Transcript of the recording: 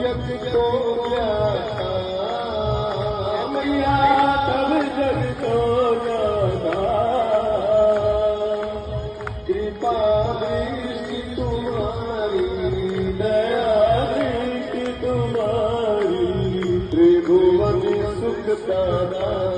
जग को ज्ञाता मैया तब जग को ज्ञाता कृपा दृष्टि तुम्हारी दया दृष्टि तुम्हारी त्रिभुवन सुख दाना